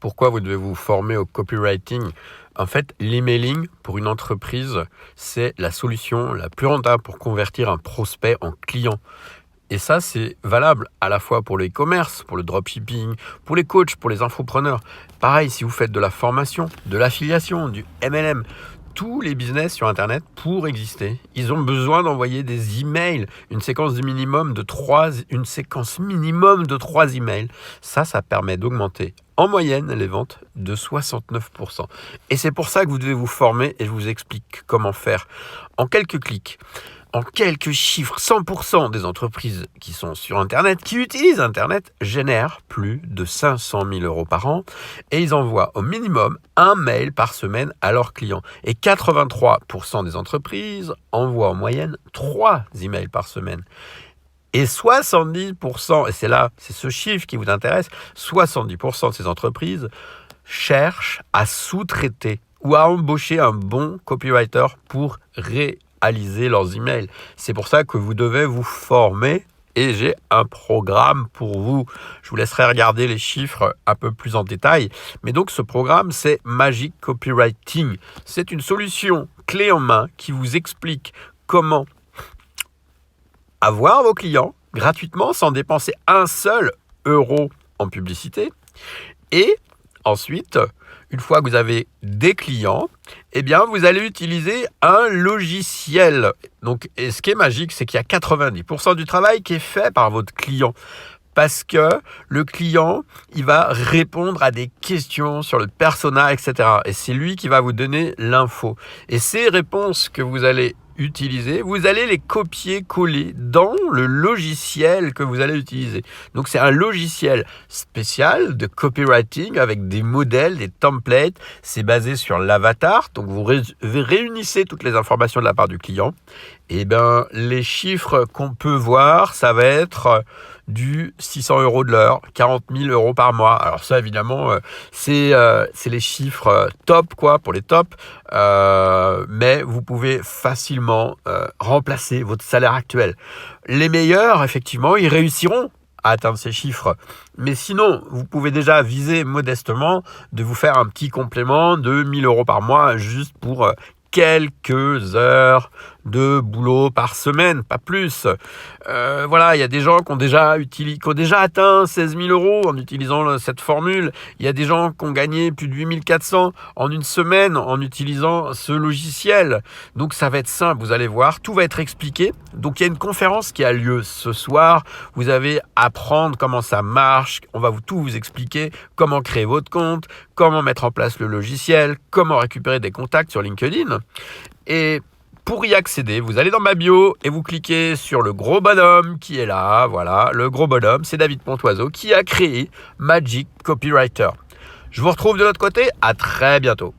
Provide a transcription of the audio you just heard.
Pourquoi vous devez vous former au copywriting? En fait, l'emailing pour une entreprise, c'est la solution la plus rentable pour convertir un prospect en client. Et ça, c'est valable à la fois pour le e-commerce, pour le dropshipping, pour les coachs, pour les infopreneurs. Pareil, si vous faites de la formation, de l'affiliation, du MLM, tous les business sur Internet, pour exister, ils ont besoin d'envoyer des emails, une séquence minimum de 3 emails. Ça permet d'augmenter en moyenne les ventes de 69%. Et c'est pour ça que vous devez vous former et je vous explique comment faire en quelques clics. En quelques chiffres, 100% des entreprises qui sont sur Internet, qui utilisent Internet, génèrent plus de 500 000 euros par an et ils envoient au minimum un mail par semaine à leurs clients. Et 83% des entreprises envoient en moyenne 3 emails par semaine. Et 70%, et c'est ce chiffre qui vous intéresse, 70% de ces entreprises cherchent à sous-traiter ou à embaucher un bon copywriter pour réaliser leurs emails. C'est pour ça que vous devez vous former et j'ai un programme pour vous. Je vous laisserai regarder les chiffres un peu plus en détail. Mais donc ce programme, c'est Magic Copywriting. C'est une solution clé en main qui vous explique comment avoir vos clients gratuitement sans dépenser un seul euro en publicité. Et ensuite, une fois que vous avez des clients, eh bien, vous allez utiliser un logiciel. Donc, et ce qui est magique, c'est qu'il y a 90% du travail qui est fait par votre client. Parce que le client, il va répondre à des questions sur le persona, etc. Et c'est lui qui va vous donner l'info. Et ces réponses que vous allez utiliser, vous allez les copier-coller dans le logiciel que vous allez utiliser. Donc c'est un logiciel spécial de copywriting avec des modèles, des templates. C'est basé sur l'avatar. Donc vous réunissez toutes les informations de la part du client. Et bien les chiffres qu'on peut voir, ça va être du 600 euros de l'heure, 40 000 euros par mois. Alors ça, évidemment, c'est les chiffres top, quoi, pour les tops. Mais vous pouvez facilement remplacer votre salaire actuel. Les meilleurs, effectivement, ils réussiront à atteindre ces chiffres. Mais sinon, vous pouvez déjà viser modestement de vous faire un petit complément de 1 000 euros par mois juste pour quelques heures de boulot par semaine, pas plus. Voilà, il y a des gens qui ont déjà atteint 16 000 euros en utilisant cette formule. Il y a des gens qui ont gagné plus de 8 400 en une semaine en utilisant ce logiciel. Donc ça va être simple, vous allez voir, tout va être expliqué. Donc il y a une conférence qui a lieu ce soir. Vous allez apprendre comment ça marche. On va tout vous expliquer, comment créer votre compte, comment mettre en place le logiciel, comment récupérer des contacts sur LinkedIn. Et pour y accéder, vous allez dans ma bio et vous cliquez sur le gros bonhomme qui est là. Voilà, le gros bonhomme, c'est David Pontoiseau qui a créé Magic Copywriter. Je vous retrouve de l'autre côté, à très bientôt.